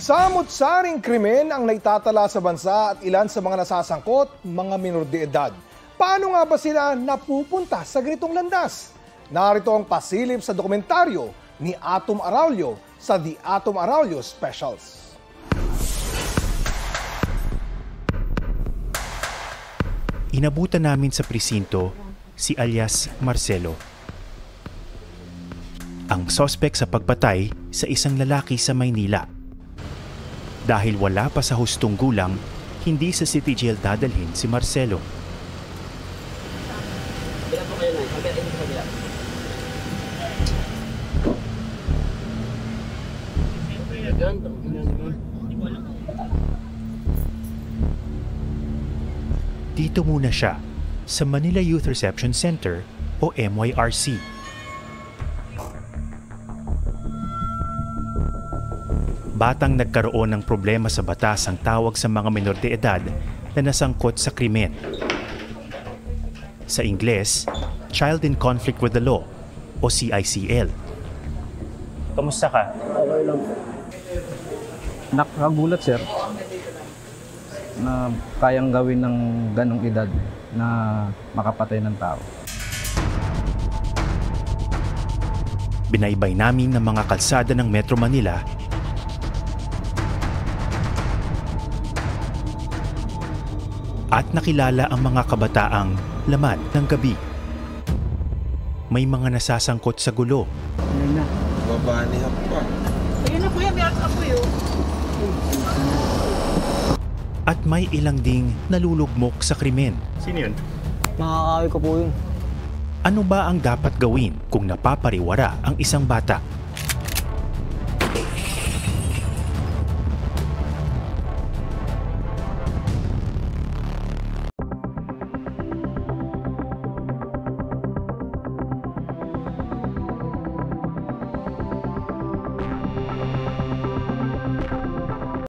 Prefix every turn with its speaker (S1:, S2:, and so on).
S1: Samot-saring krimen ang naitatala sa bansa at ilan sa mga nasasangkot, mga minor de edad. Paano nga ba sila napupunta sa ganitong landas? Narito ang pasilip sa dokumentaryo ni Atom Araulio sa The Atom Araulio Specials.
S2: Inabutan namin sa presinto si alias Marcelo. Ang sospek sa pagpatay sa isang lalaki sa Maynila. Dahil wala pa sa hustong gulang, hindi sa City Jail dadalhin si Marcelo. Dito muna siya sa Manila Youth Reception Center o MYRC. Batang nagkaroon ng problema sa batas ang tawag sa mga menor de edad na nasangkot sa krimen. Sa Ingles, Child in Conflict with the Law o CICL. Kamusta ka?
S3: Okay lang. Nakagulat, sir, na kayang gawin ng ganong edad na makapatay ng tao.
S2: Binaybay namin ng mga kalsada ng Metro Manila at nakilala ang mga kabataang laman ng gabi. May mga nasasangkot sa gulo.
S3: Ayan na.
S4: Babanihan pa.
S5: Ayun na kuya, meron ako yun.
S2: At may ilang ding nalulugmok sa krimen. Sino yun?
S3: Nakakawin ko po yun.
S2: Ano ba ang dapat gawin kung napapariwara ang isang bata?